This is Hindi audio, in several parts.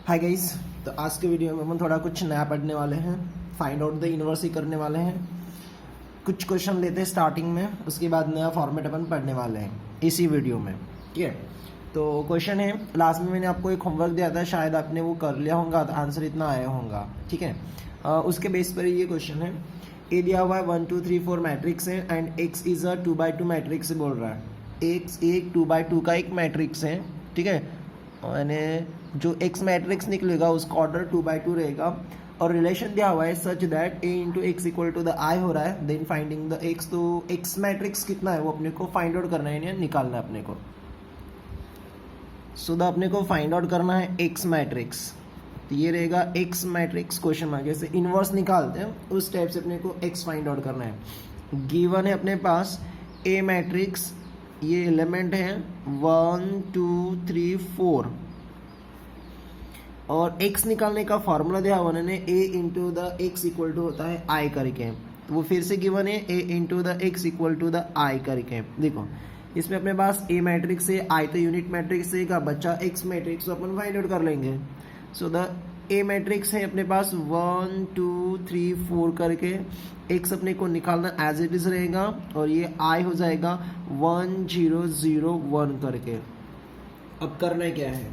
हाय गाइस, तो आज के वीडियो में हम थोड़ा कुछ नया पढ़ने वाले हैं। फाइंड आउट द यूनिवर्स ही करने वाले हैं। कुछ क्वेश्चन लेते हैं स्टार्टिंग में, उसके बाद नया फॉर्मेट अपन पढ़ने वाले हैं इसी वीडियो में। ठीक है, तो क्वेश्चन है, लास्ट में मैंने आपको एक होमवर्क दिया था, शायद आपने वो कर लिया होगा, तो आंसर इतना आया होगा। ठीक है, उसके बेस पर ये क्वेश्चन है। ए दिया हुआ है 1 2 3 4 मैट्रिक्स है and x is a 2x2 matrix बोल रहा है। एक्स एक 2x2 का एक मैट्रिक्स है। ठीक है, यानी जो एक्स मैट्रिक्स निकलेगा उसका ऑर्डर 2x2 रहेगा और रिलेशन दिया हुआ है such that a into x equal to the I हो रहा है, देन फाइंडिंग द एक्स। तो एक्स मैट्रिक्स कितना है वो अपने को फाइंड आउट करना है, निकालना है अपने को। सो अपने को फाइंड आउट करना है एक्स मैट्रिक्स। तो ये रहेगा एक्स मैट्रिक्स, क्वेश्चन मार्क जैसे इनवर्स निकालते हैं उस टाइप से अपने को एक्स फाइंड आउट करना है। गिवन है अपने पास ए मैट्रिक्स, ये एलिमेंट है 1 2 3 4 और x निकालने का फॉर्मूला दिया हुआ है a into the x equal to होता है i करके। तो वो फिर से गिवन है a into the x equal to the i करके। देखो इसमें अपने पास a मैट्रिक्स है, i तो यूनिट मैट्रिक्स है का बच्चा x मैट्रिक्स, तो अपन फाइंड आउट कर लेंगे। सो द ए मैट्रिक्स है अपने पास 1 2 3 4 करके, एक्स अपने को निकालना एज इट इज रहेगा और ये आई हो जाएगा 1 0 0 1 करके। अब करना क्या है,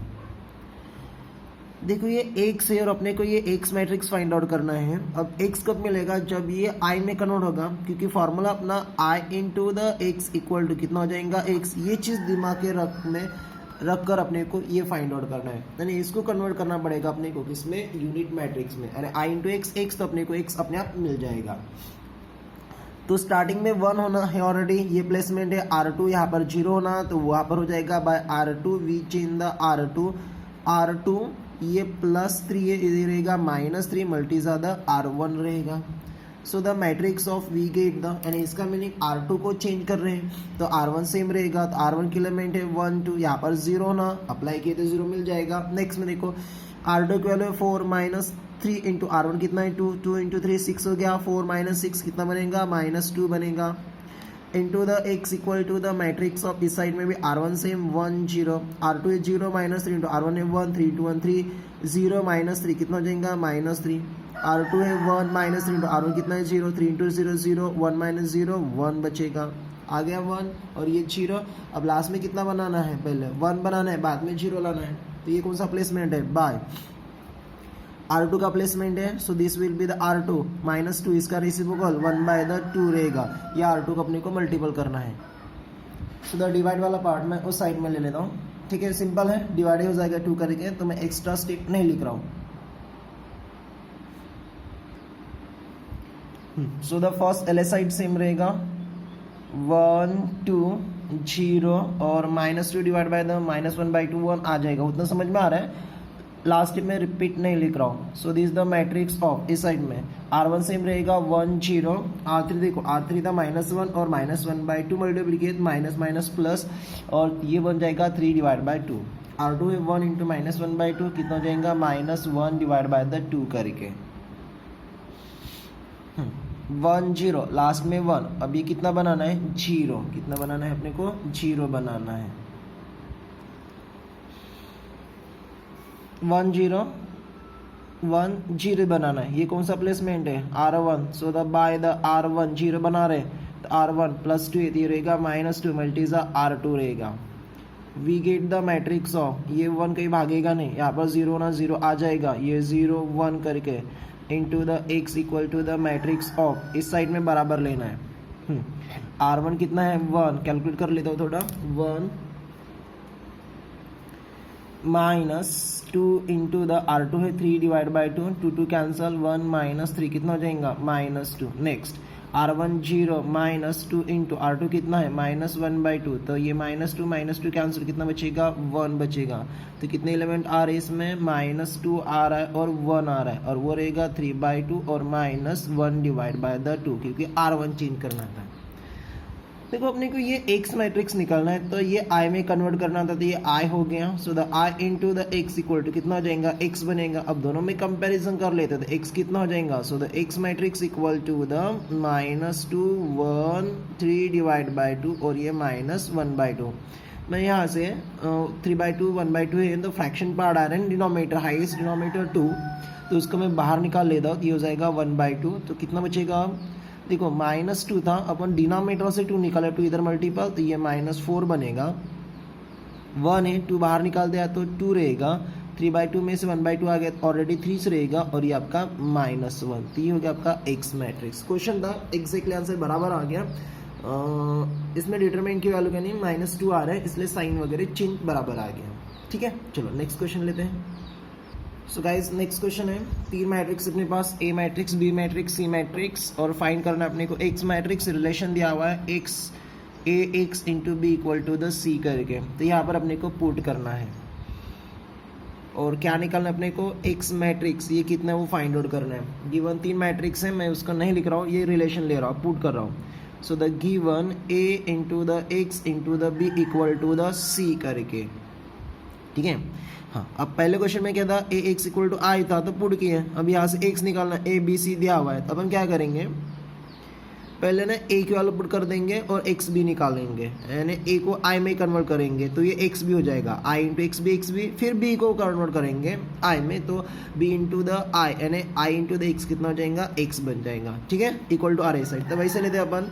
देखो ये एक्स है और अपने को ये एक्स मैट्रिक्स फाइंड आउट करना है। अब एक्स कब मिलेगा, जब ये आई में कन्वर्ट होगा, क्योंकि फॉर्मूला अपना I into the x equal to कितना हो जाएगा एक्स। ये चीज़ दिमाग के रख कर अपने को ये फाइंड आउट करना है, यानी इसको कन्वर्ट करना पड़ेगा अपने को किसमें, यूनिट मैट्रिक्स में। अरे आई इंटू एक्स एक्स, तो अपने को एक्स अपने आप मिल जाएगा। तो स्टार्टिंग में 1 होना है ऑलरेडी, ये प्लेसमेंट है। R2 यहाँ पर 0 होना, तो वहाँ पर हो जाएगा bye R2 we change the R2 ये +3 है, इधर रहेगा -3 मल्टीजा द R1 रहेगा। So the matrix of we get the, यानी इसका मीनिंग R2 को चेंज कर रहे हैं तो R1 सेम रहेगा। तो R1 की एलिमेंट है 1 2, यहाँ पर 0 होना, अप्लाई किए तो 0 मिल जाएगा। नेक्स्ट में देखो R2 की वैल्यू है 4 -3 इंटू R1 कितना है 2 2 इंटू 3 6 हो गया, 4 6 कितना बनेगा -2 बनेगा। Into the x equal to the matrix of इस साइड में भी R1 सेम 1 0, R2 है 0 -3 इंटू R1 है 1 3 2 1 3 0 -3 कितना हो जाएगा -3। R2 है 1 -3 इंटू R1 कितना है 0, 3 इंटू 0 0 1 -0 1 बचेगा, आ गया 1 और ये 0। अब लास्ट में कितना बनाना है, पहले 1 बनाना है, बाद में 0 लाना है। तो ये कौन सा प्लेसमेंट है, बाय R2 का प्लेसमेंट है। So this will be the R2 -2, इसका रेसिप्रोकल 1/2 रहेगा। या R2 को अपने को मल्टीपल करना है। सो द डिवाइड वाला पार्ट मैं उस साइड में ले लेता हूँ। ठीक है, सिंपल है, डिवाइड हो जाएगा 2 करके, तो मैं एक्स्ट्रा स्टेप नहीं लिख रहा हूँ। सो द फर्स्ट एलएसाइड सेम रहेगा 1 2 0 और -2 डिवाइड बाय द -1/2 1 आ जाएगा। उतना समझ में आ रहा है, लास्ट में रिपीट नहीं लिख रहा हूँ। सो दिस द मैट्रिक्स ऑफ इस साइड में R1 सेम रहेगा 1 0, R3 देखो R3 था -1 और -1/2 मल्टीप्लिकेट माइनस प्लस और ये बन जाएगा 3 डिवाइड बाय 2। R2 है 1 इंटू -1/2 कितना हो जाएगा -1 डिवाइड बाय द 2 करके 1 0, लास्ट में 1। अब ये कितना बनाना है 0, कितना बनाना है अपने को 0 बनाना है। 1 0 1 0 बनाना है। ये कौन सा प्लेसमेंट है R1, so the by the R1 0 बना रहे, तो R1 +2 ये रहेगा -2 मल्टीजा R2 रहेगा। We get the matrix of, ये 1 कहीं भागेगा नहीं, यहाँ पर 0 ना 0 आ जाएगा, ये 0 1 करके into the x equal to the matrix of इस साइड में बराबर लेना है। R1 कितना है 1, कैलकुलेट कर लेता हूँ थोड़ा, 1 -2 इंटू द R2 है 3 डिवाइड बाय 2, 2 2 कैंसल, 1 -3 कितना हो जाएगा -2। नेक्स्ट R1 0 -2 इंटू R2 कितना है -1/2, तो ये -2 कैंसिल, कितना बचेगा 1 बचेगा। तो कितने एलिमेंट आ रहे हैं इसमें, -2 आ रहा है और 1 आ रहा है, और वो रहेगा 3/2 और -1 डिवाइड बाय द 2, क्योंकि R1 चेंज करना था। देखो अपने को ये एक्स मैट्रिक्स निकालना है, तो ये आई में कन्वर्ट करना था, तो ये आई हो गया। So the I into the x equal to कितना हो जाएगा एक्स बनेगा। अब दोनों में कंपैरिजन कर लेते हैं, तो एक्स कितना हो जाएगा, so the X matrix equal to the -2 1 3 divide by 2 और ये -1/2 मैं यहाँ से 3/2 1/2 है, तो फ्रैक्शन पार्ट आ रहा है डिनोमिनेटर, हाईएस्ट डिनोमिनेटर 2, तो उसको मैं बाहर निकाल लेता हूँ, ये हो जाएगा 1/2। तो कितना बचेगा, देखो -2 था, अपन डिनोमिनेटर से 2 निकाला, 2 इधर मल्टीपल, तो ये -4 बनेगा। 1 है, 2 बाहर निकाल दिया तो 2 रहेगा, 3/2 में से 1/2 आ गया, ऑलरेडी 3 रहेगा, और ये आपका -1, तो ये हो गया आपका एक्स मैट्रिक्स। क्वेश्चन था, एग्जैक्टली आंसर बराबर आ गया। इसमें डिटरमिनेंट की वैल्यू का नहीं -2 आ रहा है, इसलिए साइन वगैरह चिन्ह बराबर आ गया। ठीक है, चलो नेक्स्ट क्वेश्चन लेते हैं। सो गाइज नेक्स्ट क्वेश्चन है, 3 मैट्रिक्स अपने पास, a matrix, b matrix, c matrix, और फाइंड करना है अपने को एक्स मैट्रिक्स। रिलेशन दिया हुआ है x a x into b equal to the c करके, तो यहाँ पर अपने को पुट करना है, और क्या निकालना है अपने को, एक्स मैट्रिक्स, ये कितना है वो फाइंड आउट करना है। गिवन 3 मैट्रिक्स है, मैं उसका नहीं लिख रहा हूँ, ये रिलेशन ले रहा हूँ, पुट कर रहा हूँ। So the given a into the x into the B equal to the c करके, ठीक है। हाँ, अब पहले क्वेश्चन में क्या था, ए एक्स इक्वल टू आई था, तो पुट किया। अब यहाँ से एक्स निकालना, ए बी सी दिया हुआ है, तो अपन क्या करेंगे, पहले ना ए की वैल्यू पुट कर देंगे और एक्स बी निकालेंगे, यानी ए को आई में कन्वर्ट करेंगे, तो ये एक्स बी हो जाएगा, आई इंटू एक्स बी, फिर बी को कन्वर्ट करेंगे आई में, तो बी इंटू द आई, यानी आई इंटू द एक्स कितना हो जाएगा, एक्स बन जाएगा। ठीक है, equal to R A side. तो वैसे लेते हैं अपन,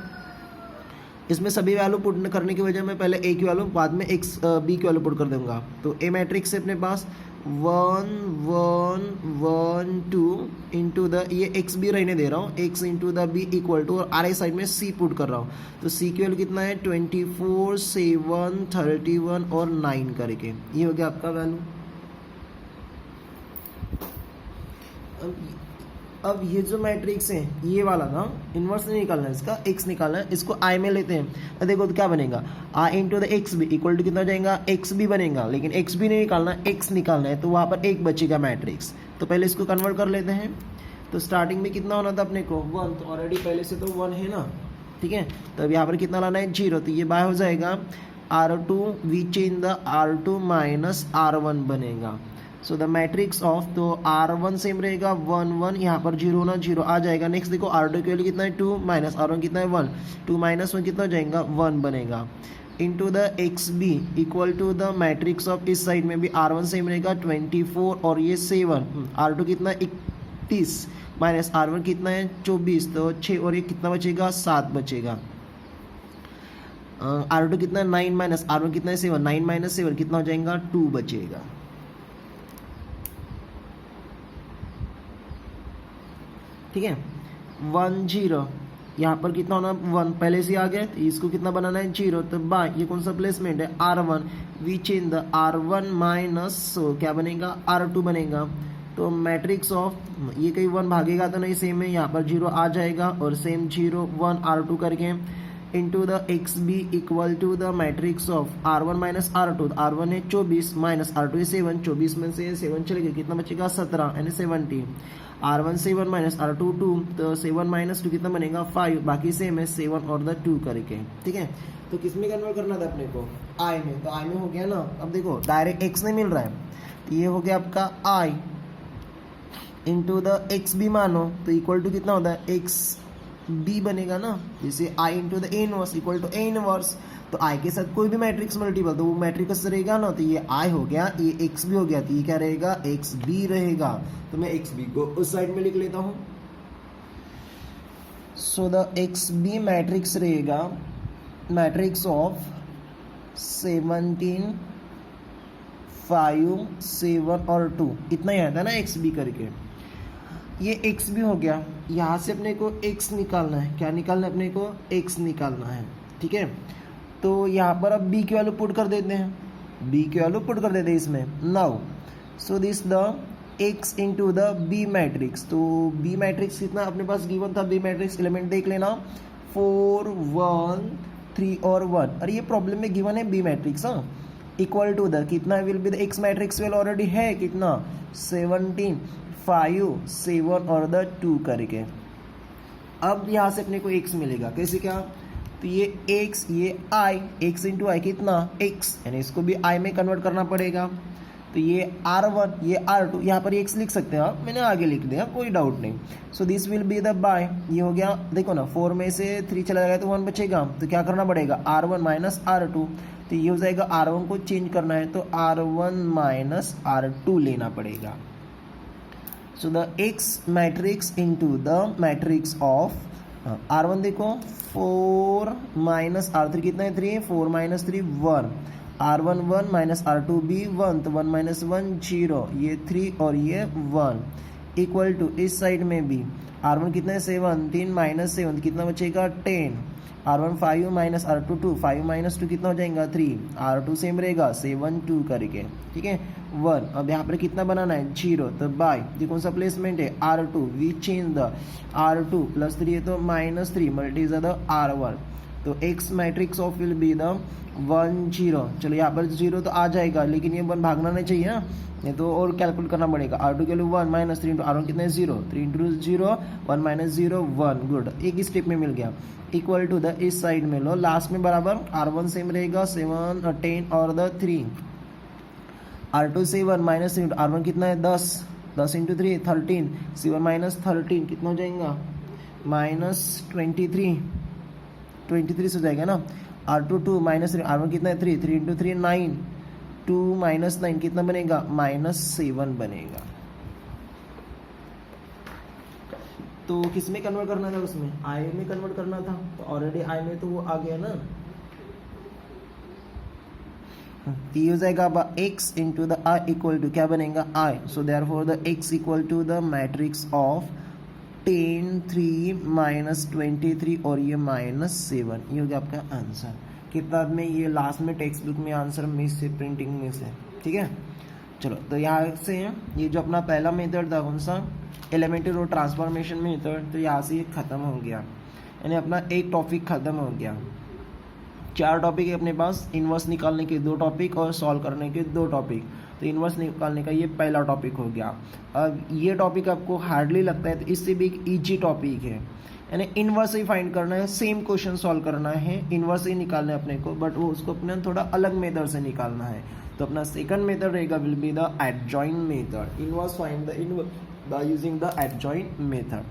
इसमें सभी वैल्यू पुट करने की वजह मैं पहले ए की वैल्यू, बाद में एक्स बी की वैल्यू पुट कर दूंगा। तो ए मैट्रिक्स से अपने पास 1 1 1 2 इंटू द, ये एक्स बी रहने दे रहा हूँ, X into the B equal to, और आर आई साइड में सी पुट कर रहा हूँ, तो सी की वैल्यू कितना है 24 7 31 और 9 करके, ये हो गया आपका वैल्यू। अब ये जो मैट्रिक्स है, ये वाला ना इन्वर्स नहीं निकालना है, इसका एक्स निकालना है, इसको आई में लेते हैं। देखो तो क्या बनेगा, I into the x B equal to कितना हो जाएगा, एक्स बी बनेगा, लेकिन एक्स बी नहीं निकालना, एक्स निकालना है, तो वहाँ पर एक बचेगा मैट्रिक्स। तो पहले इसको कन्वर्ट कर लेते हैं। तो स्टार्टिंग में कितना होना था अपने को 1, तो ऑलरेडी पहले से तो 1 है ना, ठीक है। तो अब यहाँ पर कितना लाना है 0, तो ये बाय हो जाएगा R2, we change the R2 minus R1 बनेगा। सो द मैट्रिक्स ऑफ, तो R1 सेम रहेगा 1 1, यहाँ पर 0 ना 0 आ जाएगा। नेक्स्ट देखो R2 की वैल्यू कितना है 2, माइनस R1 कितना है 1, 2 माइनस 1 कितना हो जाएगा 1 बनेगा, into the x B equal to the matrix of, इस साइड में भी R1 सेम रहेगा 24 और ये 7, R2 कितना 31 माइनस R1 कितना है 24, तो 6 और ये कितना बचेगा 7 बचेगा। R2 कितना है 9 माइनस R1 कितना है 7, 9 माइनस 7 कितना हो जाएगा 2 बचेगा। ठीक है, 1 0, यहाँ पर कितना होना 1 पहले से आ गया, तो इसको कितना बनाना है 0, तो बाय ये कौन सा प्लेसमेंट है R1, we change the R1 minus क्या बनेगा R2 बनेगा। तो मैट्रिक्स ऑफ, ये कहीं 1 भागेगा तो नहीं, सेम है, यहाँ पर 0 आ जाएगा, और सेम 0 1 R2 करके, into the x B equal to the matrix of R1 minus R2, R1 है 24 माइनस R2 है 7, 24 में से 7 चलेगा, कितना बचेगा 17 यानी 70, R1 7 माइनस R2 2, तो 7 माइनस 2 कितना बनेगा 5, बाकी सेम है 7 और द 2 करके। ठीक है, तो किस में कन्वर्ट करना था अपने को, आई में, तो आई में हो गया ना। अब देखो डायरेक्ट एक्स नहीं मिल रहा है, तो ये हो गया आपका आई इंटू द एक्स बी मानो, तो इक्वल टू कितना होता है एक्स बी बनेगा ना, जैसे I into the A inverse equal to a inverse, तो आई के साथ कोई भी मैट्रिक्स मल्टीपल, तो वो मैट्रिक्स रहेगा ना, तो ये आई हो गया, ये एक्स बी हो गया, तो ये क्या रहेगा एक्स बी रहेगा। तो मैं एक्स बी को उस साइड में लिख लेता हूँ। So the x B matrix रहेगा मैट्रिक्स ऑफ 17 5 7 और 2, इतना ही आता है ना एक्स बी करके। ये एक्स भी हो गया, यहाँ से अपने को एक्स निकालना है, क्या निकालना है अपने को एक्स निकालना है। ठीक है, तो यहाँ पर अब बी की वैल्यू पुट कर देते हैं, बी की वैल्यू पुट कर देते हैं इसमें। Now so this the x into the B matrix, तो बी मैट्रिक्स कितना अपने पास गिवन था, बी मैट्रिक्स एलिमेंट देख लेना 4 1 3 और 1, अरे ये प्रॉब्लम में गिवन है बी मैट्रिक्स, हाँ, इक्वल टू द कितना will be the X matrix well already है कितना 17 5 7 और द 2 करके। अब यहाँ से अपने को x मिलेगा, कैसे क्या, तो ये x ये i, x इंटू आई कितना x, यानी इसको भी i में कन्वर्ट करना पड़ेगा। तो ये R1 ये R2, यहाँ पर x लिख सकते हैं आप, मैंने आगे लिख दिया, कोई डाउट नहीं। So this will be the by, ये हो गया। देखो ना 4 में से 3 चला जाएगा तो 1 बचेगा, तो क्या करना पड़ेगा R1 माइनस R2, तो ये हो जाएगा R1 को चेंज करना है तो R1 माइनस R2 लेना पड़ेगा। So the x matrix into the matrix of R1 देखो 4 माइनस R3 कितना है 3, 4 माइनस 3 1, R1 1 माइनस R2 भी 1, तो 1 माइनस 1 0, ये 3 और ये 1 इक्वल टू इस साइड में भी R1 कितना है 7, 3 माइनस 7 कितना बचेगा 10, R1 5 माइनस R2 2, 5 माइनस 2 कितना हो जाएगा 3, R2 सेम रहेगा 7 2 करके, ठीक है 1। अब यहाँ पर कितना बनाना है 0, तो बाय ये कौन सा प्लेसमेंट है R2, we change the R2 plus 3 है तो माइनस 3 मल्टीज द R1, तो x matrix of will be the 1 0। चलो यहाँ पर 0 तो आ जाएगा, लेकिन ये 1 भागना नहीं चाहिए ना, ये तो और कैलकुलेट करना पड़ेगा। R2 के लिए 1 माइनस 3 इंटू R1 कितना है 0, 3 इंटू 0 1 माइनस 0 1, गुड, एक ही स्टेप में मिल गया। इक्वल टू द इस साइड में लो, लास्ट में बराबर R1 सेम रहेगा 7 10 और द 3, R2 7 माइनस 3 R1 कितना है 10, 10 इंटू 3 13, 7 माइनस 13 कितना हो जाएगा माइनस 23 हो जाएगा ना। R2 2 माइनस 3, R1 कितना है 3, 3 इंटू 3 9, 2 माइनस 9 कितना बनेगा माइनस 7 बनेगा। तो किस में कन्वर्ट करना था, उसमें आई में कन्वर्ट करना था, तो ऑलरेडी आई में तो वो आ गया ना, तो हो जाएगा अब x into the I equal to क्या बनेगा I, so therefore the x equal to the matrix of 10 3 minus 23 और ये माइनस 7, ये हो गया आपका आंसर। किताब में ये लास्ट में टेक्स्ट बुक में आंसर मिस से, प्रिंटिंग में से, ठीक है। चलो तो यहाँ से ये जो अपना पहला मेथड था कौन सा, एलिमेंट्री रो ट्रांसफॉर्मेशन मेथड, तो यहाँ से ये ख़त्म हो गया, यानी अपना एक टॉपिक ख़त्म हो गया। 4 टॉपिक है अपने पास, इन्वर्स निकालने के 2 टॉपिक और सॉल्व करने के 2 टॉपिक, तो इन्वर्स निकालने का ये पहला टॉपिक हो गया। अब ये टॉपिक आपको हार्डली लगता है तो इससे भी एक ईजी टॉपिक है, यानी इन्वर्स ही फाइंड करना है, सेम क्वेश्चन सॉल्व करना है, इन्वर्स ही निकालना है अपने को, बट वो उसको अपने थोड़ा अलग मेथड से निकालना है। तो अपना सेकंड मेथड रहेगा will be the adjoint method, inverse find the inverse bye using the adjoint method.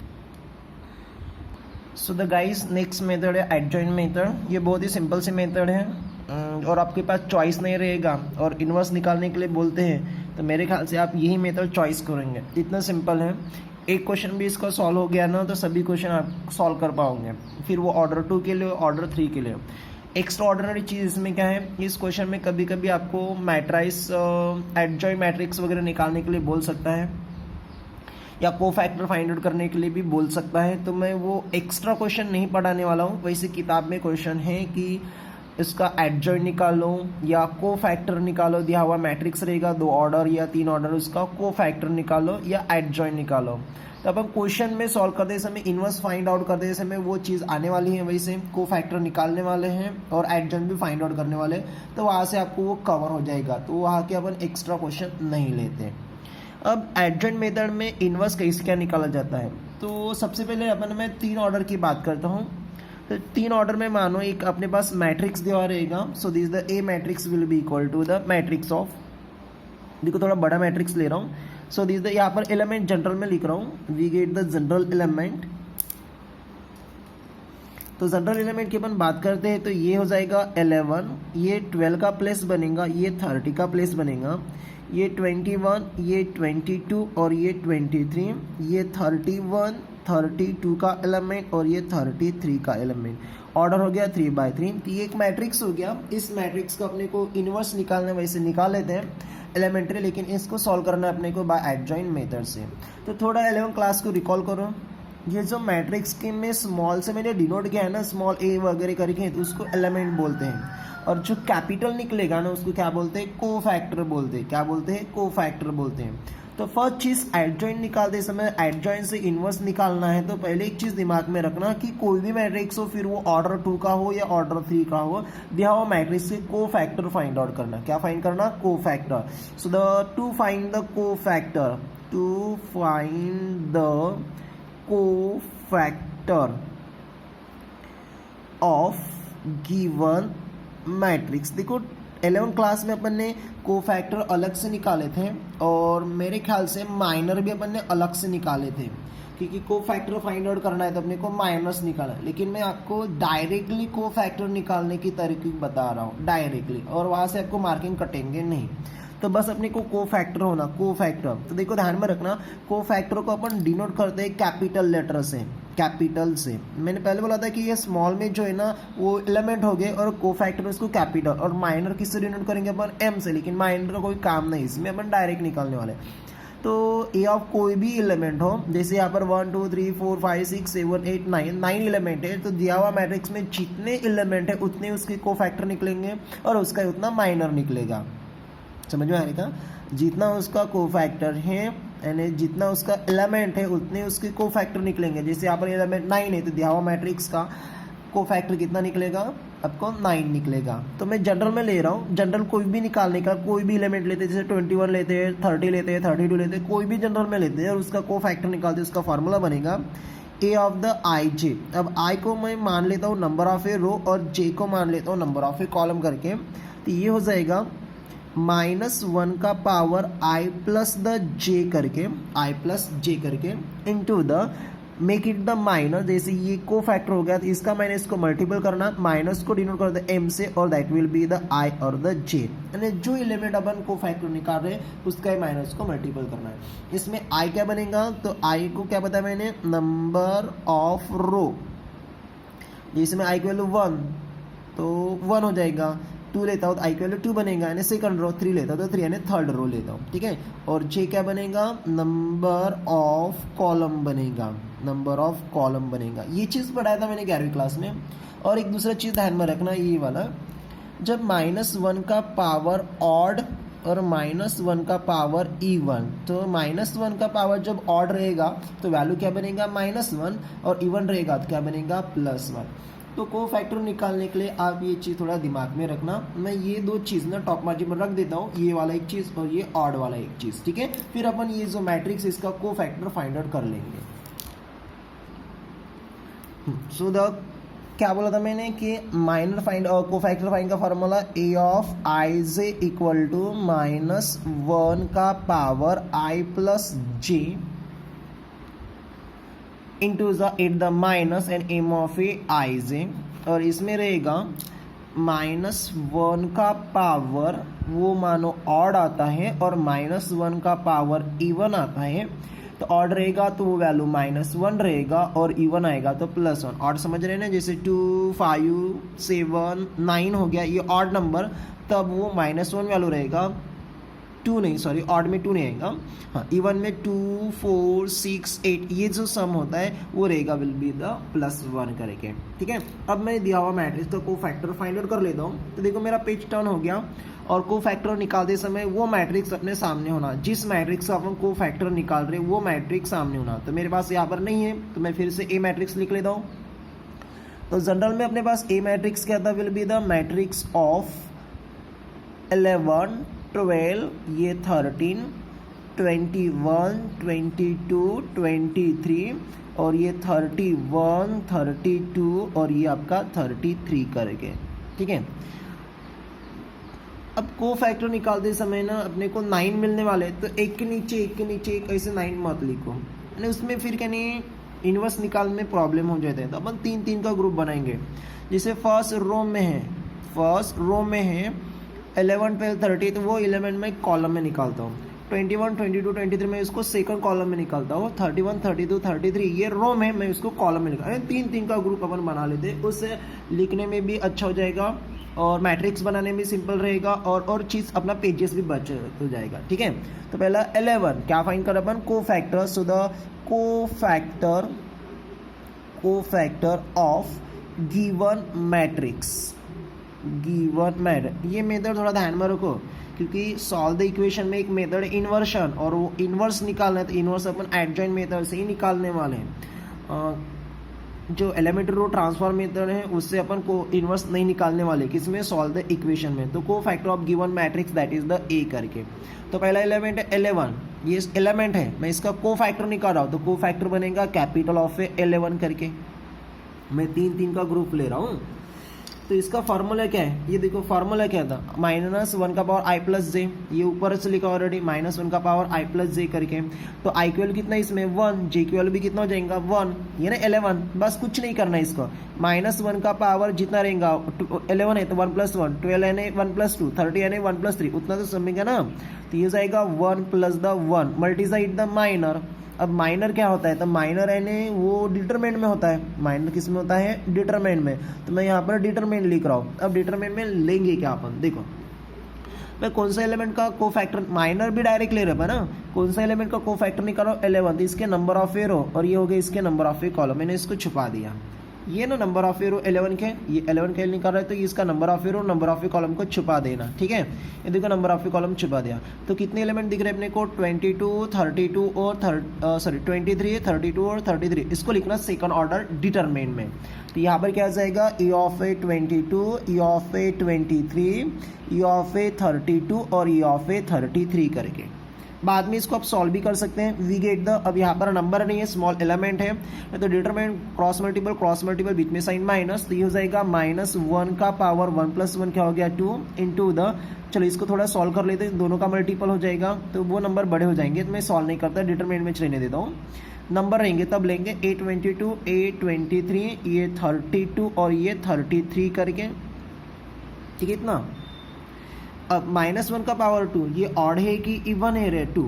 So the guys next method है एडजॉइन मेथड, ये बहुत ही सिंपल सी मेथड है और आपके पास चॉइस नहीं रहेगा और इन्वर्स निकालने के लिए बोलते हैं, तो मेरे ख्याल से आप यही मेथड चॉइस करेंगे, इतना सिंपल है। एक क्वेश्चन भी इसका सॉल्व हो गया ना तो सभी क्वेश्चन आप सॉल्व कर पाओगे, फिर वो ऑर्डर 2 के लिए ऑर्डर 3 के लिए। एक्स्ट्रा ऑर्डिनरी चीज़ इसमें क्या है, इस क्वेश्चन में कभी कभी आपको मैट्राइस एडजॉइन मैट्रिक्स वगैरह निकालने के लिए बोल सकता है या को फैक्टर फाइंड आउट करने के लिए भी बोल सकता है, तो मैं वो एक्स्ट्रा क्वेश्चन नहीं पढ़ाने वाला हूँ। वैसे किताब में क्वेश्चन है कि इसका एडजॉइन निकालो या को फैक्टर निकालो, दिया हुआ मैट्रिक्स रहेगा 2 ऑर्डर या 3 ऑर्डर, उसका को फैक्टर निकालो या एडजॉइन निकालो। तो अपन क्वेश्चन में सॉल्व करते समय इन्वर्स फाइंड आउट करते समय वो चीज़ आने वाली है, वैसे को फैक्टर निकालने वाले हैं और एडजॉइन भी फाइंड आउट करने वाले हैं, तो वहाँ से आपको वो कवर हो जाएगा, तो वहाँ के अपन एक्स्ट्रा क्वेश्चन नहीं लेते। अब एडजॉइन मेथड में इन्वर्स कैसे क्या निकाला जाता है, तो सबसे पहले अपन मैं 3 ऑर्डर की बात करता हूँ। तो 3 ऑर्डर में मानो एक अपने पास मैट्रिक्स दिया रहेगा, so this the A matrix will be equal to the matrix of, देखो थोड़ा बड़ा मैट्रिक्स ले रहा हूँ, सो दिस द यहाँ पर एलिमेंट जनरल में लिख रहा हूँ, we get the general element. तो जनरल एलिमेंट की अपन बात करते हैं तो ये हो जाएगा 11, ये 12 का प्लेस बनेगा, ये 30 का प्लेस बनेगा, ये 21, ये 22 और ये 23, ये 31 32 का एलिमेंट और ये 33 का एलिमेंट। ऑर्डर हो गया 3 बाय 3, तो ये एक मैट्रिक्स हो गया। इस मैट्रिक्स को अपने को इन्वर्स निकालने वैसे निकाल लेते हैं एलिमेंट्री, लेकिन इसको सॉल्व करना है अपने को बाय एडजॉइन मेथड से। तो थोड़ा 11 क्लास को रिकॉल करो, ये जो मैट्रिक्स के में स्मॉल से मैंने डिनोट किया है ना, स्मॉल ए वगैरह करके, तो उसको एलिमेंट बोलते हैं, और जो कैपिटल निकलेगा ना उसको क्या बोलते हैं, को फैक्टर बोलते हैं। क्या बोलते हैं, को फैक्टर बोलते हैं। तो फर्स्ट चीज़ एडजॉइन निकालते समय एडजॉइन से इन्वर्स निकालना है, तो पहले एक चीज़ दिमाग में रखना कि कोई भी मैट्रिक्स हो, फिर वो ऑर्डर 2 का हो या ऑर्डर 3 का हो, दिया हुआ मैट्रिक्स के को फैक्टर फाइंड आउट करना। क्या फाइंड करना, को factor. So the two find the को फैक्टर, टू फाइंड द को फैक्टर ऑफ गिवन मैट्रिक्स। देखो 11 क्लास में अपन ने को फैक्टर अलग से निकाले थे और मेरे ख्याल से माइनर भी अपन ने अलग से निकाले थे, क्योंकि को फैक्टर फाइंड आउट करना है तो अपने को माइनस निकालना है। लेकिन मैं आपको डायरेक्टली को फैक्टर निकालने की तरीके बता रहा हूँ डायरेक्टली, और वहाँ से आपको मार्किंग कटेंगे नहीं। तो बस अपने को फैक्टर होना, को फैक्टर। तो देखो ध्यान में रखना, को फैक्टर को अपन डिनोट करते हैं कैपिटल लेटर से, कैपिटल से। मैंने पहले बोला था कि ये स्मॉल में जो है ना वो एलिमेंट हो गए और को फैक्टर उसको कैपिटल, और माइनर किससे डिनोट करेंगे अपन, एम से। लेकिन माइनर का कोई काम नहीं, इसमें अपन डायरेक्ट निकालने वाले। तो ए ऑफ कोई भी एलिमेंट हो, जैसे यहाँ पर 1 2 3 4 5 6 7 8 9 एलिमेंट है, तो दिया हुआ मैट्रिक्स में जितने एलिमेंट है उतने उसके को फैक्टर निकलेंगे और उसका उतना माइनर निकलेगा। समझ में आएगा, जितना उसका को फैक्टर है यानी जितना उसका एलिमेंट है उतने उसके को फैक्टर निकलेंगे। जैसे यहाँ पर एलिमेंट 9 है तो दिया हुआ मैट्रिक्स का को फैक्टर कितना निकलेगा, आपको 9 निकलेगा। तो मैं जनरल में ले रहा हूँ, जनरल कोई भी निकालने का, कोई भी एलिमेंट लेते हैं, जैसे 21 लेते हैं, 30 लेते हैं, 32 लेते हैं, कोई भी जनरल में लेते हैं और उसका को फैक्टर निकालते हैं, उसका फॉर्मूला बनेगा ए ऑफ द आई जे। अब आई को मैं मान लेता हूँ नंबर ऑफ ए रो और जे को मान लेता हूँ नंबर ऑफ ए कॉलम करके, तो ये हो जाएगा -1 का पावर आई प्लस द जे करके, आई प्लस जे करके into the make it the minus. जैसे ये को फैक्टर हो गया तो इसका मैंने इसको मल्टीपल करना, माइनस को डिनोट कर दे एम से और दैट विल बी द आई और द जे। यानी जो एलिमेंट अपन को फैक्टर निकाल रहे हैं उसका माइनस को मल्टीपल करना है। इसमें आई क्या बनेगा, तो आई को क्या बताया मैंने, नंबर ऑफ रो। जिसमें आई की वैल्यू 1 तो 1 हो जाएगा, 2 लेता हूँ तो आई की वैल्यू 2 बनेगा, यानी सेकंड रो। 3 लेता हूँ तो 3 यानी थर्ड रो लेता हूँ, ठीक है। और जे क्या बनेगा, नंबर ऑफ कॉलम बनेगा, नंबर ऑफ कॉलम बनेगा। ये चीज़ पढ़ाया था मैंने 11वीं क्लास में। और एक दूसरा चीज़ ध्यान में रखना, ये वाला, जब -1 का पावर ऑड और -1 का पावर इवन, तो -1 का पावर जब ऑड रहेगा तो वैल्यू क्या बनेगा, -1, और इवन रहेगा तो क्या बनेगा, +1। तो को फैक्टर निकालने के लिए आप ये चीज़ थोड़ा दिमाग में रखना। मैं ये दो चीज़ ना टॉप मार्जिन में रख देता हूँ, ये वाला एक चीज़ और ये ऑड वाला एक चीज़, ठीक है। फिर अपन ये जो मैट्रिक्स इसका को फैक्टर फाइंड आउट कर लेंगे। सो द क्या बोला था मैंने कि माइनर फाइंड और को फैक्टर फाइंड का formula a of i j equal to -1 का power i plus j into the minus and m of a i j. और इसमें रहेगा -1 का पावर वो मानो ऑड आता है और -1 का पावर इवन आता है। तो ऑड रहेगा तो वो वैल्यू -1 रहेगा और इवन आएगा तो +1। ऑड समझ रहे हैं ना, जैसे 2 5 7 9 हो गया ये ऑड नंबर, तब वो -1 वैल्यू रहेगा, 2 नहीं, सॉरी ऑड में 2 नहीं आएगा, हाँ इवन में 2 4 6 8 ये जो सम होता है वो रहेगा विल बी द +1 करके, ठीक है। अब मैंने दिया हुआ मैट्रिक्स तो को फैक्टर फाइंड आउट कर लेता हूँ। तो देखो मेरा पेज टर्न हो गया और को फैक्टर निकालते समय वो मैट्रिक्स अपने सामने होना, जिस मैट्रिक्स का अपन को फैक्टर निकाल रहे हैं वो मैट्रिक्स सामने होना। तो मेरे पास यहाँ पर नहीं है तो मैं फिर से ए मैट्रिक्स लिख लेता हूँ। तो जनरल में अपने पास ए मैट्रिक्स क्या था, will be the matrix of 11 12 ये 13 21 22 23 और ये 31 32 और ये आपका 33 करके, ठीक है। अब को फैक्टर निकालते समय ना अपने को 9 मिलने वाले, तो एक के नीचे एक ऐसे 9 मत लिखो, यानी उसमें फिर क्या नहीं इन्वर्स निकालने में प्रॉब्लम हो जाता है। तो अपन 3 का ग्रुप बनाएंगे। जैसे फर्स्ट रो में है 11 12 30, तो वो एलिमेंट में कॉलम में निकालता हूँ। 21 22 23 में इसको सेकंड कॉलम में निकालता हूँ। 31 32 33 ये रो में मैं इसको कॉलम में निकाल, 3 का ग्रुप अपन बना लेते हैं। उससे लिखने में भी अच्छा हो जाएगा और मैट्रिक्स बनाने में सिंपल रहेगा और चीज़ अपना पेजेस भी बच हो जाएगा, ठीक है। तो पहला 11 क्या फाइंड कर अपन, को फैक्टर। सो द को फैक्टर ऑफ गिवन मैट्रिक्स, ये मेथड थोड़ा ध्यान में रखो क्योंकि सॉल्व द इक्वेशन में एक मेथड है इन्वर्शन, और वो इन्वर्स निकालना है तो इन्वर्स अपन एडजॉइंट मेथड से ही निकालने वाले हैं। जो एलिमेंट्री रो ट्रांसफॉर्म मेथड है उससे अपन को इन्वर्स नहीं निकालने वाले, किसमें, सॉल्व द इक्वेशन में। तो को factor of given matrix that is the ए करके। तो पहला एलिमेंट है 11, ये एलिमेंट है, मैं इसका को फैक्टर निकाल रहा हूँ तो को फैक्टर बनेगा कैपिटल ऑफ ए 11 करके। मैं 3 का ग्रुप ले रहा हूँ। तो इसका फार्मूला क्या है, ये देखो फार्मूला क्या था, -1 का पावर i प्लस जे, ये ऊपर से लिखा ऑलरेडी -1 का पावर i प्लस जे करके। तो i की वैल्यू कितना है इसमें 1, j की वैल्यू भी कितना हो जाएगा 1, ये ना 11। बस कुछ नहीं करना है इसको, -1 का पावर जितना रहेगा 11 है तो 1 + 1, 12 है 1 + 2, 30 है 1 + 3, उतना तो समझेगा ना। तो ये जाएगा 1 + 1 मल्टीसाइड द माइनर। अब माइनर क्या होता है, तो माइनर है वो डिटरमिनेंट में होता है, माइनर किस में होता है, डिटरमिनेंट में। तो मैं यहाँ पर डिटरमिनेंट लिख रहा हूँ। अब डिटरमिनेंट में लेंगे क्या अपन, देखो मैं कौन सा एलिमेंट का कोफैक्टर, माइनर भी डायरेक्ट ले रहा है ना, कौन सा एलिमेंट का कोफैक्टर निकाल रहा हूँ 11, तो इसके नंबर ऑफ ए रो और ये हो गए इसके नंबर ऑफ ए कॉलम, मैंने इसको छुपा दिया। ये ना नंबर ऑफ ए रो 11 के, ये 11 के निकाल रहा है तो इसका number of a row number of a column को छुपा देना, ठीक है। ये देखो नंबर ऑफ ए कॉलम छुपा दिया। तो कितने एलिमेंट दिख रहे हैं अपने को, 22, 32 और 23, 32 और 33, इसको लिखना सेकंड ऑर्डर डिटरमिनेंट में। तो यहाँ पर क्या आ जाएगा, e of A 22, e of A 23, e of ए 32 और e ऑफ ए 33 करके। बाद में इसको आप सॉल्व भी कर सकते हैं, वी गेट द, अब यहाँ पर नंबर नहीं है स्मॉल एलिमेंट है, तो डिटरमिनेंट क्रॉस मल्टीपल बीच में साइन माइनस, तो ये हो जाएगा -1 का पावर 1 + 1 क्या हो गया 2 इंटू द, चलो इसको थोड़ा सॉल्व कर लेते हैं, दोनों का मल्टीपल हो जाएगा तो वो नंबर बड़े हो जाएंगे, तो मैं सॉल्व नहीं करता, डिटरमिनेंट में रहने देता हूँ। नंबर रहेंगे तब लेंगे A22, A23, ये 32 और ये 33 करके, ठीक है इतना। अब -1 का पावर 2, ये ऑड है कि इवन है रे, 2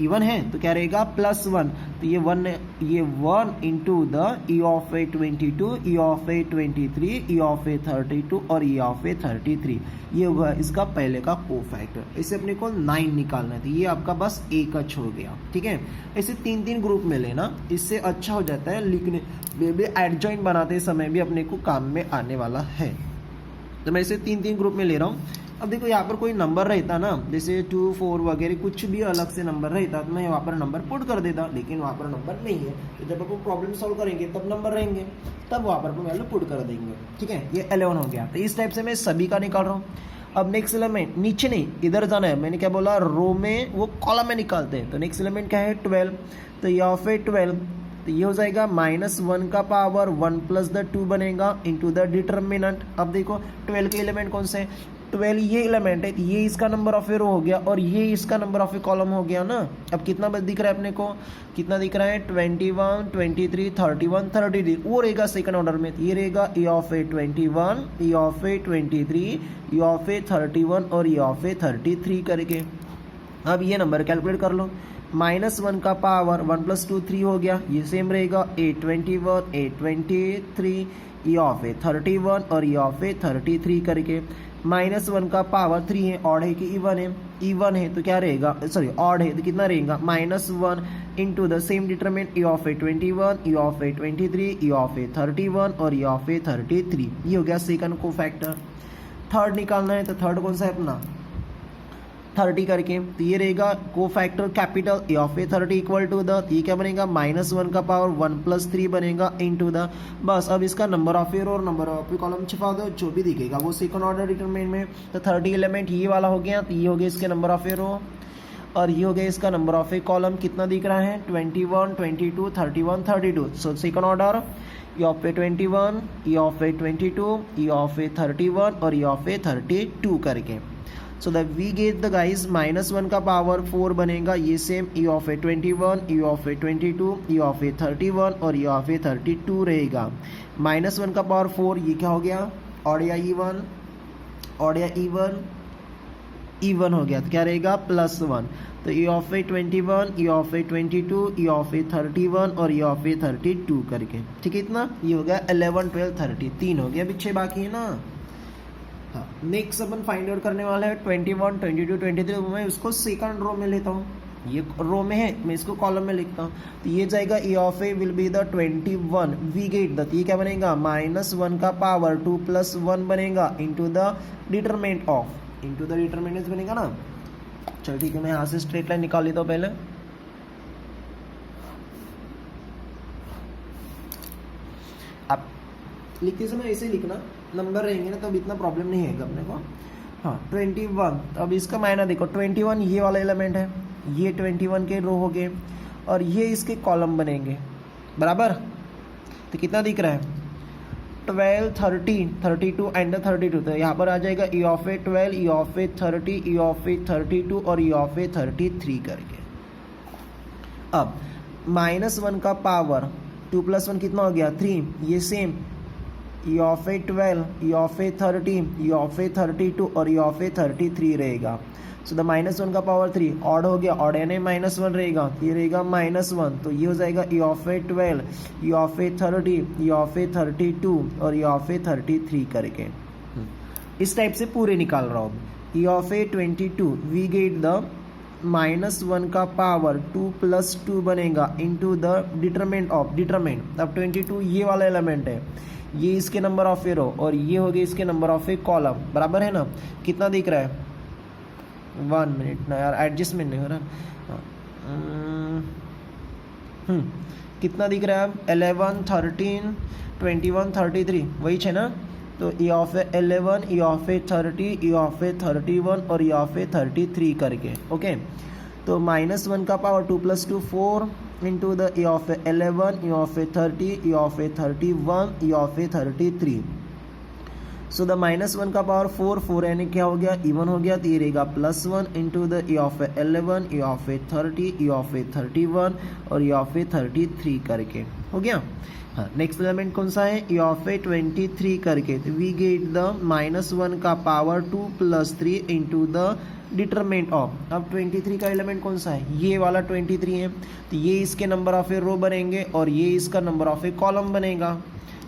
इवन है तो क्या रहेगा +1, तो ये 1 into the e of A 22, e of A 23, e of ए 32 और e ऑफ ए 33, ये हुआ इसका पहले का कोफैक्टर। इसे अपने को 9 निकालना था, ये आपका बस एक अच्छा हो गया, ठीक है। ऐसे 3 ग्रुप में लेना, इससे अच्छा हो जाता है लिखने में, एडजॉइंट बनाते समय भी अपने को काम में आने वाला है। तो मैं इसे 3 ग्रुप में ले रहा हूँ। अब देखो यहाँ पर कोई नंबर रहता ना, जैसे 2, 4 वगैरह कुछ भी अलग से नंबर रहता तो मैं वहाँ पर नंबर पुट कर देता, लेकिन वहाँ पर नंबर नहीं है, तो जब अपन प्रॉब्लम सॉल्व करेंगे तब नंबर रहेंगे, तब वहाँ पर अपन वैल्यू पुट कर देंगे, ठीक है। ये 11 हो गया, तो इस टाइप से मैं सभी का निकाल रहा हूँ। अब नेक्स्ट एलिमेंट नीचे नहीं इधर जाना है, मैंने क्या बोला, रो में वो कॉलम में निकालते हैं। तो नेक्स्ट एलिमेंट क्या है 12, तो ये ऑफ ए 12, तो ये हो जाएगा -1 का पावर 1 + 2 बनेगा इंटू द डिटरमिनेंट। अब देखो 12 के एलिमेंट कौन से, 12 ये एलिमेंट है, ये इसका नंबर ऑफ ए रो हो गया और ये इसका नंबर ऑफ ए कॉलम हो गया ना। अब कितना दिख रहा है अपने को, कितना दिख रहा है 21, 23, 31, 33, वो रहेगा सेकंड ऑर्डर में, ये रहेगा e of A 21, e of A 23, e of A 31 और e ऑफ ए 33 करके। अब ये नंबर कैलकुलेट कर लो, -1 का पावर 1 + 2 3 हो गया, ये सेम रहेगा A21, A23, e of A 31 और e ऑफ ए 33 करके। -1 का पावर 3 है, ऑड है कि इवन है, इवन है तो क्या रहेगा, सॉरी ऑड है तो कितना रहेगा -1 into the same determinant e of A 21, e of A 23, e of A 31 और e ऑफ ए 33, ये हो गया सेकंड कोफैक्टर। थर्ड निकालना है, तो थर्ड कौन सा है अपना 30 करके, तो ये रहेगा cofactor capital e of A 30 equal to the, ये क्या बनेगा -1 का पावर 1 + 3 बनेगा इंटू द, बस अब इसका नंबर ऑफ ए रो और नंबर ऑफ ए कॉलम छुपा दो, जो भी दिखेगा वो सेकंड ऑर्डर डिटरमिनेंट में। तो 30 एलिमेंट ये वाला हो गया, तो ये हो गया इसके नंबर ऑफ ए रो और ये हो गया इसका नंबर ऑफ ए कॉलम, कितना दिख रहा है 21, 22, 31, 32। So second order e of A 21, e of A 22, e of A 31 और e ऑफ ए 32 करके। So that we get the guys -1 का पावर 4 बनेगा, ये same e of A 21, e of A 22, e of A 31 और e ऑफ ए 32 रहेगा। -1 का पावर 4, ये क्या हो गया ऑड या इवन, ऑड या इवन हो गया, तो क्या रहेगा +1। तो e of A 21, e of A 22, e of A 31 और e ऑफ ए 32 करके, ठीक है इतना। ये हो गया 11, 12, 30, 3 हो गया, अभी 6 बाकी है ना। हाँ, नेक्स्ट अपन फाइंड आउट करने वाला है 21, 22, 23, मैं उसको सेकंड रो में लेता हूँ, ये रो में है, मैं इसको कॉलम में लिखता हूँ। तो ये जाएगा e of A will be the 21, we get the, ये क्या बनेगा -1 का पावर 2 + 1 बनेगा into the determinant of, into the determinant बनेगा ना। चल ठीक है, मैं यहाँ से स्ट्रेट लाइन निकाल लेता हूँ पहले। आप लिखते समय ऐसे ही लिखना, नंबर रहेंगे ना तब इतना प्रॉब्लम नहीं है अपने को। हाँ 21, तो अब इसका मायना देखो 21 ये वाला एलिमेंट है, ये 21 के रो हो गए और ये इसके कॉलम बनेंगे बराबर। तो कितना दिख रहा है 12 13 32 एंड 32, तो यहाँ पर आ जाएगा ई of A 12, e of A 30, e of ए 32 और ई ऑफ ए 33 करके। अब -1 का पावर 2 + 1 कितना हो गया 3, ये same e of A 12, e of A 30, e of ए 32 और ई ऑफ ए 33 रहेगा। सो द -1 का पावर 3 ऑड हो गया, ऑड यानी -1 रहेगा, ये रहेगा -1, तो ये हो जाएगा ई of A 12, e of A 30, e of ए 32 और ई ऑफ ए 33 करके। इस टाइप से पूरे निकाल रहा हूँ। E of A 22 we get the -1 का पावर 2 + 2 बनेगा इनटू द डिटरमिनेंट। अब 22 ये वाला एलिमेंट है, ये इसके नंबर ऑफ ए रो और ये हो गए इसके नंबर ऑफ ए कॉलम, बराबर है ना। कितना दिख रहा है 1 मिनट ना यार, एडजस्टमेंट नहीं हो रहा। कितना दिख रहा है 11 13 21 33 वही है ना। तो e of A 11, e of A 30, e of A 31 और ई ऑफ ए 33 करके। ओके, तो -1 का power 2 + 2 4 into the e of A 11, e of A 30, e of A 31, E of A 33। So the -1 का पावर 4 यानी क्या हो गया इवन हो गया, तो ये रहेगा +1 into the e of A 11, e of A 30, e of A 31 और ई ऑफ ए 33 करके हो गया। हाँ, नेक्स्ट एलिमेंट कौन सा है ई ऑफ ए 23 करके। तो वी गेट द -1 का power 2 + 3 into the determinant of. अब 23 का एलिमेंट कौन सा है, ये वाला 23 है, तो ये इसके नंबर ऑफ ए रो बनेंगे और ये इसका नंबर ऑफ ए कॉलम बनेगा।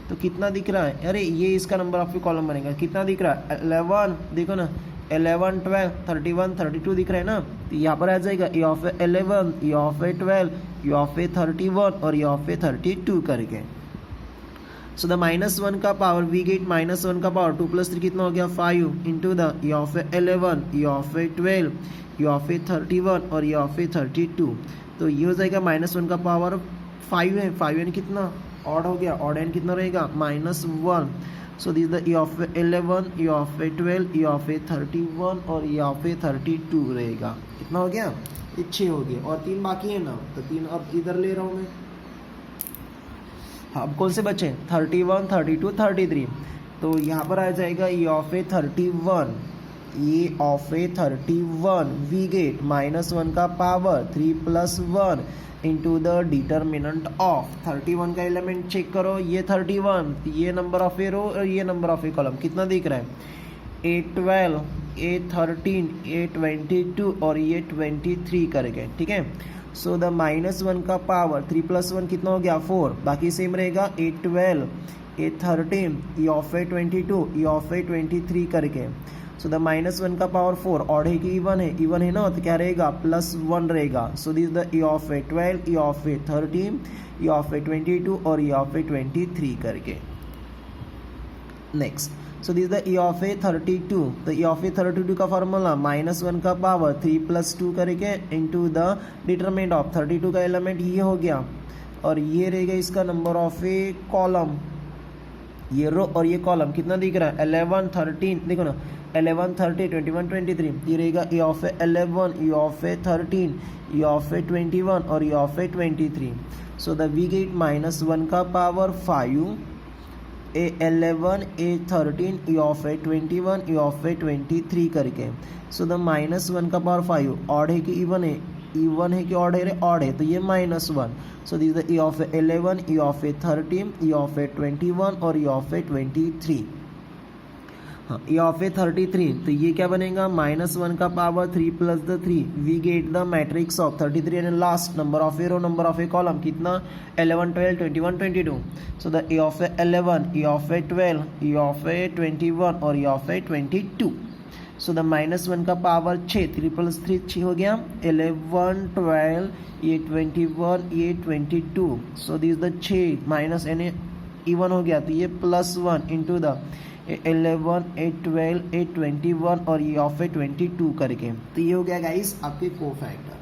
तो कितना दिख रहा है, अरे ये इसका नंबर ऑफ ए कॉलम बनेगा, कितना दिख रहा है 11, देखो ना 11 12 31 32 दिख रहा है ना। तो यहाँ पर आ जाएगा ई of A 11, e of A 12, e of A 31 और ई ऑफ ए 32 करके। सो द -1 का पावर वी गेट -1 का पावर 2 + 3 कितना हो गया 5 into the e of A 11, e of A 12, e of A 31 और ई ऑफ ए 32। तो ये हो जाएगा -1 का पावर 5 है, 5 यानी कितना ऑड हो गया, ऑड यानी कितना रहेगा -1। So this the e of A 11, e of A 12, e of A 31 और ई ऑफ ए 32 रहेगा। कितना हो गया, ये 6 हो गया और 3 बाकी है ना, तो 3 अब इधर ले रहा हूँ मैं। अब कौन से बचे 31 32 33, तो यहाँ पर आ जाएगा ई of A 31, E of A 31 we get -1 का power 3 + 1 into the determinant of 31 का एलिमेंट चेक करो, ये 31, ये नंबर ऑफ ए रो और ये नंबर ऑफ ए कॉलम, कितना दिख रहा है ए 12, ए 13, ए 22 और ये 23 करके। ठीक है, सो द -1 का पावर 3 + 1 कितना हो गया 4, बाकी सेम रहेगा ए 12, ए 13, e of A 22, E of ए 23 करके। सो द -1 का पावर 4 ऑड है कि इवन है ना, तो क्या रहेगा +1 रहेगा। So this the e of A 12, e of A 13, e of ए 22 और ई ऑफ ए 23 करके। Next, so this the e of ए 32, तो ई ऑफ ए 32 का फॉर्मूला -1 का पावर 3 + 2 करके इंटू द डिटरमिनेंट ऑफ 32 का एलिमेंट ये हो गया और ये रहेगा इसका नंबर ऑफ ए कॉलम, ये रो और ये कॉलम, कितना दिख रहा है 11 13, देखो ना 11 30 21 23, ये रहेगा e of A 11, e of A 13, e of A 21 और e of A 23। So the we get -1 का power 5, A 11, A 13, e of A 21, e of ए 23 करके। सो द -1 का पावर 5 ऑड है कि इवन है, इवन है कि ऑड है, ऑड है, तो ये -1। So this the e of A 11, e of A 13, e of A 21 और ई ऑफ ए 23। हाँ, ई ऑफ ए 33, तो ये क्या बनेगा -1 का power 3 + 3 we get the matrix of 33 and last number of a row number of a column, कितना 11 12 21 22। So the e of A 11, e of A 12, e of A 21 और e of A 22। So the -1 का पावर 6, 3 + 3 6 हो गया, 11 12 ये 21 ये 22। सो दिस द 6 माइनस यानी इवन हो गया, तो ये +1 इंटू द 11 ए 12 ए 21 और ये ऑफ ए 22 करके। तो ये हो गया गाइस आपके कोफैक्टर।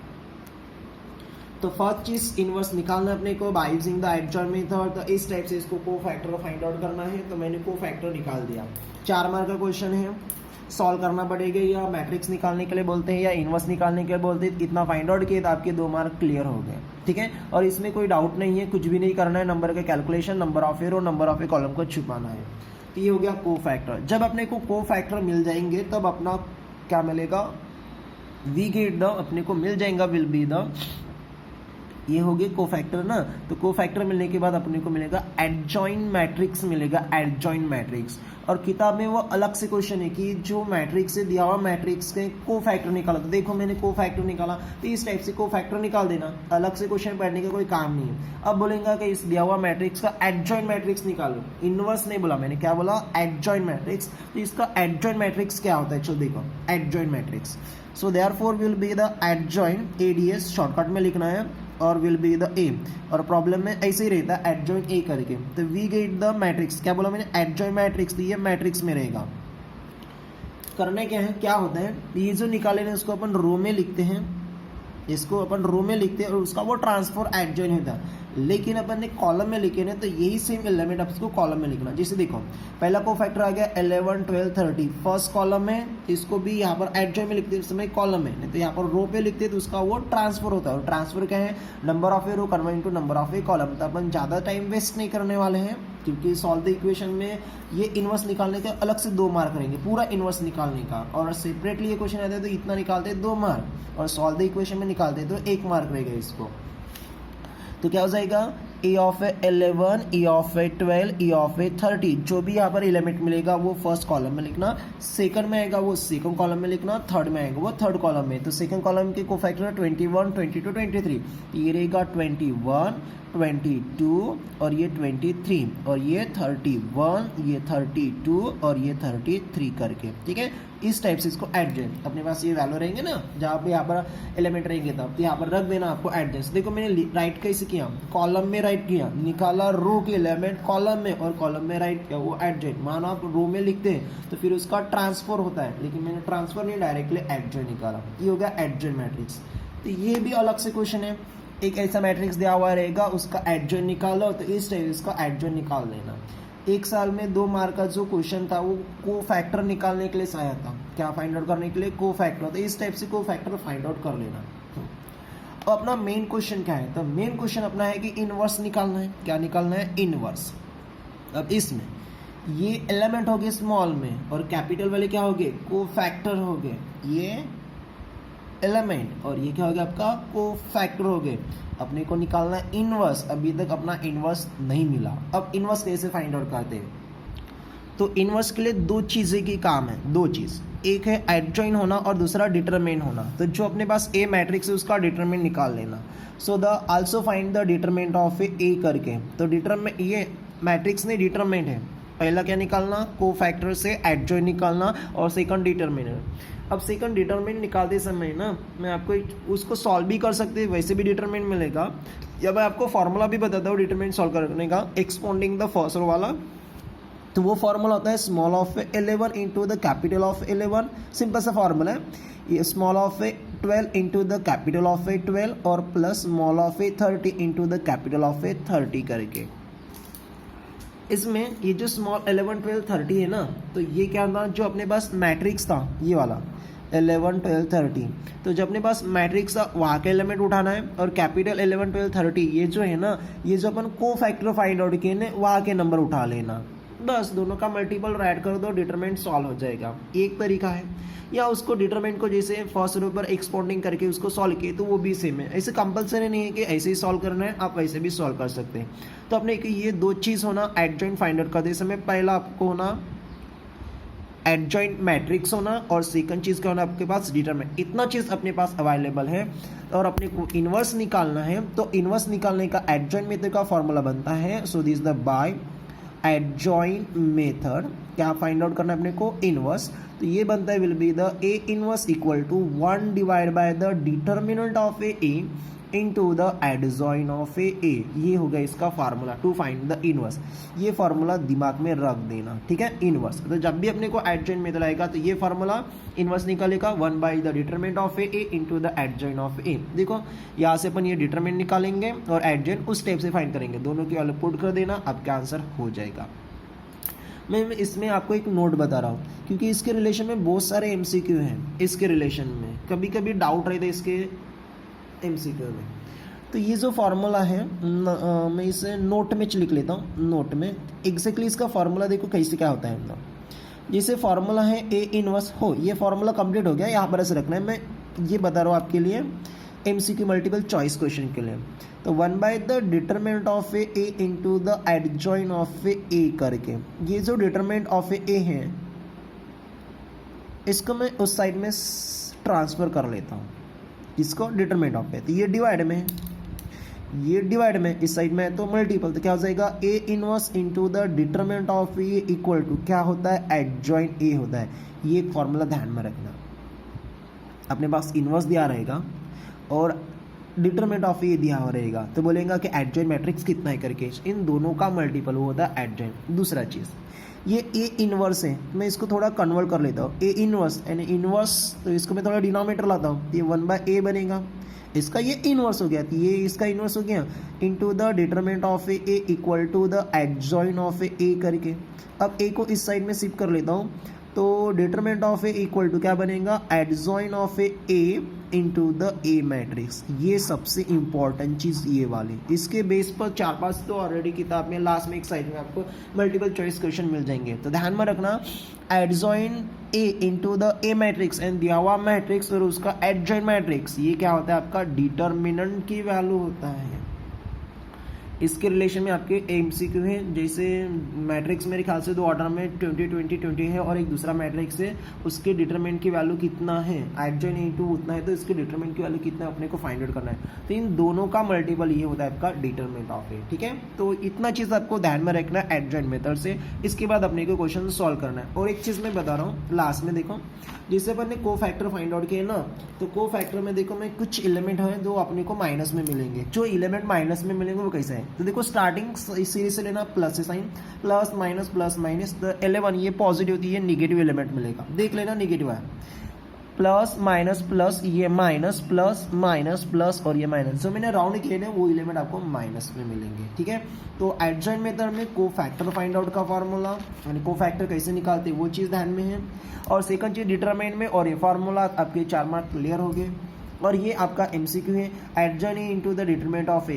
तो फर्स्ट चीज इनवर्स निकालना अपने को bye using the adjoint method. तो इस टाइप से इसको कोफैक्टर फाइंड आउट करना है, तो मैंने कोफैक्टर निकाल दिया। 4 मार्क का क्वेश्चन है। सॉल्व करना पड़ेगा, या मैट्रिक्स निकालने के लिए बोलते हैं या इनवर्स निकालने के लिए बोलते हैं, इतना फाइंड आउट किए तो आपके 2 मार्क क्लियर हो गए। ठीक है, और इसमें कोई डाउट नहीं है, कुछ भी नहीं करना है, नंबर का calculation, number of a row, number of a column को छुपाना है। तो ये हो गया को फैक्टर। जब अपने को को फैक्टर मिल जाएंगे तब अपना क्या मिलेगा, वी गेट द, अपने को मिल जाएगा विल बी द, ये हो गए को फैक्टर ना। तो को फैक्टर मिलने के बाद अपने को मिलेगा एडजॉइंट मैट्रिक्स मिलेगा, एडजॉइंट मैट्रिक्स। और किताब में वो अलग से क्वेश्चन है कि जो मैट्रिक्स से दिया हुआ मैट्रिक्स के को फैक्टर निकाला, तो देखो मैंने को फैक्टर निकाला, तो इस टाइप से को फैक्टर निकाल देना, अलग से क्वेश्चन पढ़ने का कोई काम नहीं है। अब बोलेंगे कि इस दिया हुआ मैट्रिक्स का एडजॉइंट मैट्रिक्स निकालो, इनवर्स नहीं बोला मैंने, क्या बोला, एडजॉइंट मैट्रिक्स। तो इसका एडजॉइंट मैट्रिक्स क्या होता है, चलो देखो adjoint matrix. So therefore will be the adjoint, ADS shortcut में लिखना है, और विल बी द ए, और प्रॉब्लम में ऐसे ही रहता है एडजॉइंट ए करके। तो वी गेट द मैट्रिक्स, क्या बोला मैंने, एडजॉइंट मैट्रिक्स, तो ये मैट्रिक्स में रहेगा। करने क्या है, क्या होता है, ये जो निकाले ना इसको अपन रो में लिखते हैं, इसको अपन रो में लिखते हैं और उसका वो ट्रांसफर एडजॉइंट होता है। लेकिन अपन ने कॉलम में लिखे ना, तो यही सेम एलिमेंट आप इसको कॉलम में लिखना। जैसे देखो पहला को फैक्टर आ गया 11 12 30, फर्स्ट कॉलम में, इसको भी यहाँ पर एडजॉइंट में लिखते हैं, इस समय कॉलम में, नहीं तो यहाँ पर रो पे लिखते हैं, तो उसका वो ट्रांसफर होता है। और ट्रांसफर क्या है, number of a row convert into number of a column. तो अपन ज़्यादा टाइम वेस्ट नहीं करने वाले हैं, क्योंकि सॉल्व द इक्वेशन में ये इनवर्स निकालने के अलग से 2 मार्क करेंगे, पूरा इनवर्स निकालने का। और सेपरेटली ये क्वेश्चन आता है तो इतना निकालते हैं 2 मार्क, और सॉल्व द इक्वेशन में निकालते हैं तो 1 मार्क रहेगा इसको। तो क्या हो जाएगा, A of A 11, A of A 12, A of A 30, जो भी यहाँ पर एलिमेंट मिलेगा वो फर्स्ट कॉलम में लिखना, सेकंड में आएगा वो सेकंड कॉलम में लिखना, थर्ड में आएगा वो थर्ड कॉलम में। तो सेकंड कॉलम के कोफैक्टर 21, 22, 23, ये रहेगा 21, 22 और ये 23 और ये 31, ये 32 और ये 33 करके। ठीक है, इस टाइप से इसको एडजस्ट, अपने पास ये वैल्यू रहेंगे ना, जहाँ पे यहाँ पर एलिमेंट रहेंगे तब, तो यहाँ पर रख देना आपको एडजस्ट। देखो मैंने राइट कैसे किया, कॉलम में राइट किया, निकाला रो के एलिमेंट कॉलम में, और कॉलम में राइट किया वो एडजस्ट। मानो आप रो में लिखते हैं तो फिर उसका ट्रांसफर होता है, लेकिन मैंने ट्रांसफर नहीं, डायरेक्टली एडजस्ट निकाला, ये हो गया एडजस्ट मैट्रिक्स। तो ये भी अलग से क्वेश्चन है, एक ऐसा मैट्रिक्स दिया हुआ रहेगा, उसका एडजॉइंट निकालो, तो इस टाइप इसका एडजॉइंट निकाल लेना। 1 साल में 2 मार्क का जो क्वेश्चन था वो को फैक्टर निकालने के लिए आया था, क्या फाइंड आउट करने के लिए, को फैक्टर। तो इस टाइप से को फैक्टर फाइंड आउट कर लेना। अब अपना मेन क्वेश्चन क्या है, तो मेन क्वेश्चन अपना है कि इनवर्स निकालना है। क्या निकालना है, इनवर्स। अब इसमें ये एलिमेंट हो गए स्मॉल में, और कैपिटल वाले क्या हो गए, को फैक्टर हो गए, ये एलिमेंट, और ये क्या हो गया आपका को फैक्टर हो गए। अपने को निकालना है इनवर्स, अभी तक अपना इनवर्स नहीं मिला। अब इनवर्स कैसे फाइंड आउट करते हैं, तो इनवर्स के लिए 2 चीज़ें की काम है, 2 चीज़, एक है एडजॉइन होना और दूसरा डिटरमिनेंट होना। तो जो अपने पास ए मैट्रिक्स है उसका डिटरमिनेंट निकाल लेना। So the also find the determinant of A करके, तो डिटरमिनेंट ये मैट्रिक्स नहीं डिटरमिनेंट है। पहला क्या निकालना, को फैक्टर से एडजॉइन निकालना, और सेकंड डिटरमिनेंट। अब सेकंड डिटरमिनेंट निकालते समय ना मैं आपको उसको सॉल्व भी कर सकते हैं, वैसे भी डिटरमिनेंट मिलेगा, या मैं आपको फॉर्मूला भी बताता हूँ डिटरमिनेंट सॉल्व करने का, एक्सपोंडिंग द फर्स्ट रो वाला। तो वो फॉर्मूला होता है small of 11 into the capital of 11, simple सा फॉर्मूला है ये, small of 12 into the capital of 12 और plus small of 30 into the capital of 30 करके। इसमें ये जो स्मॉल 11 12 30 है ना, तो ये क्या था, जो अपने पास मैट्रिक्स था ये वाला 11 12 30, तो जब अपने पास मैट्रिक्स था वहाँ के एलिमेंट उठाना है, और कैपिटल 11 12 30 ये जो है ना, ये जो अपन को फैक्टर फाइंड आउट किए ना वहाँ के नंबर उठा लेना, बस दोनों का मल्टीपल ऐड कर दो, डिटरमिनेंट सॉल्व हो जाएगा। एक तरीका है, या उसको डिटरमिनेंट को जैसे फर्स्ट रो पर एक्सपोंडिंग करके उसको सॉल्व किए तो वो भी सेम है। ऐसे कंपलसरी नहीं है कि ऐसे ही सॉल्व करना है, आप वैसे भी सॉल्व कर सकते हैं। तो अपने कि ये 2 चीज़ होना, एडजॉइंट फाइंड आउट करते समय पहला आपको होना एडजॉइंट मैट्रिक्स होना, और सेकंड चीज़ क्या होना आपके पास डिटरमिनेंट। इतना चीज़ अपने पास अवेलेबल है, और अपने को इनवर्स निकालना है। तो इनवर्स निकालने का एडजॉइंट मेथड का फॉर्मूला बनता है, so this the by adjoint method. क्या फाइंड आउट करना है अपने को, इनवर्स। तो ये बनता है will be the A inverse equal to 1 divide by the determinant of A into the adjoint of A. ये हो गया इसका formula to find the inverse. ये फार्मूला दिमाग में रख देना, ठीक है। इनवर्स तो जब भी अपने को एडजॉइन मेथड आएगा तो ये फार्मूला इनवर्स निकालेगा 1 by the determinant of A into the adjoint of A. देखो यहाँ से अपन ये डिटरमिनेंट निकालेंगे और एडजॉइन उस टाइप से फाइंड करेंगे, दोनों की वैल्यू पुट कर देना, आपका आंसर हो जाएगा। मैं इसमें आपको एक नोट बता रहा हूँ, क्योंकि इसके रिलेशन में बहुत सारे MCQ हैं। इसके रिलेशन में कभी कभी डाउट रहता है इसके MCQ में। तो ये जो फार्मूला है मैं इसे नोट में लिख लेता हूँ। नोट में एग्जैक्टली इसका फार्मूला देखो कैसे क्या होता है। जैसे फार्मूला है A इनवर्स हो, ये फार्मूला कंप्लीट हो गया, यहाँ पर ऐसे रखना है। मैं ये बता रहा हूँ आपके लिए MCQ मल्टीपल चॉइस क्वेश्चन के लिए। तो 1/द determinant of A into the adjoint of A करके, ये जो डिटरमिनेंट ऑफ ए है इसको मैं उस साइड में ट्रांसफ़र कर लेता हूँ, इसको डिटरमिनेंट ऑफ ए। तो ये डिवाइड में है, ये डिवाइड में इस साइड में है, तो मल्टीपल। तो क्या हो जाएगा A inverse into the determinant of A equal to क्या होता है, एडजॉइन ए होता है। ये एक फॉर्मूला ध्यान में रखना, अपने पास इनवर्स दिया रहेगा और डिटरमिनेंट ऑफ ए दिया हो रहेगा, तो बोलेगा कि एडजॉइन मैट्रिक्स कितना है करके, इन दोनों का मल्टीपल वो होता है एडजॉइन। दूसरा चीज़ ये A इनवर्स है, मैं इसको थोड़ा कन्वर्ट कर लेता हूँ। A इनवर्स यानी इनवर्स, तो इसको मैं थोड़ा डिनोमिनेटर लाता हूँ, ये 1/A बनेगा, इसका ये इनवर्स हो गया, तो ये इसका इनवर्स हो गया into the determinant of A equal to the adjoint of A करके। अब A को इस साइड में शिफ्ट कर लेता हूँ, तो determinant of A equal to क्या बनेगा, adjoint of A into the A matrix. ये सबसे इंपॉर्टेंट चीज़ ये वाली, इसके बेस पर 4-5 तो ऑलरेडी किताब में लास्ट में एक साइड में आपको मल्टीपल चॉइस क्वेश्चन मिल जाएंगे। तो ध्यान में रखना, adjoin A into the A matrix and दिया हुआ मैट्रिक्स और उसका एडजॉइन मैट्रिक्स, ये क्या होता है आपका डिटरमिनेंट की वैल्यू होता है। इसके रिलेशन में आपके MCQ है, जैसे मैट्रिक्स मेरे ख्याल से 2 ऑर्डर में 20-20-20 है और एक दूसरा मैट्रिक्स है, उसके डिटरमिनेंट की वैल्यू कितना है, एडजॉइन इंटू उतना है, तो इसके डिटरमिनेंट की वैल्यू कितना है अपने को फाइंड आउट करना है। तो इन दोनों का मल्टीपल ये होता है आपका डिटरमिनेंट ऑफ ए। ठीक है, तो इतना चीज़ आपको ध्यान में रखना है एडजॉइन मेथड से। इसके बाद अपने को क्वेश्चन सॉल्व करना है। और एक चीज़ मैं बता रहा हूँ लास्ट में, देखो जैसे अपन ने को फैक्टर फाइंड आउट किए ना, तो को फैक्टर में देखो मैं कुछ एलिमेंट है जो अपने को माइनस में मिलेंगे। जो एलिमेंट माइनस में मिलेंगे वो कैसे है, तो देखो स्टार्टिंग इस सीरीज से लेना प्लस से साइन, प्लस माइनस, तो 11 ये पॉजिटिव होती है, निगेटिव एलिमेंट मिलेगा, देख लेना निगेटिव है, प्लस माइनस प्लस, ये माइनस प्लस और ये माइनस, जो मैंने राउंड किए ना वो एलिमेंट आपको माइनस में मिलेंगे। ठीक है, तो एडजॉइन मेथड में को फैक्टर फाइंड आउट का फार्मूला यानी को फैक्टर कैसे निकालते वो चीज़ ध्यान में है। और सेकंड चीज़ डिटरमिनेंट में, और ये फार्मूला आपके 4 मार्क क्लियर हो गए। और ये आपका MCQ है, adjoint into the determinant of A,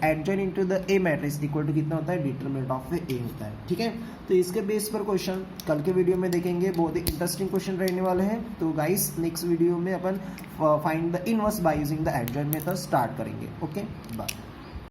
adjoint into the A matrix equal to कितना होता है, डिटरमिनेंट ऑफ ए होता है। ठीक है, तो इसके बेस पर क्वेश्चन कल के वीडियो में देखेंगे, बहुत ही इंटरेस्टिंग क्वेश्चन रहने वाले हैं। तो गाइस नेक्स्ट वीडियो में अपन find the inverse by using the adjoint method start करेंगे। Okay, bye.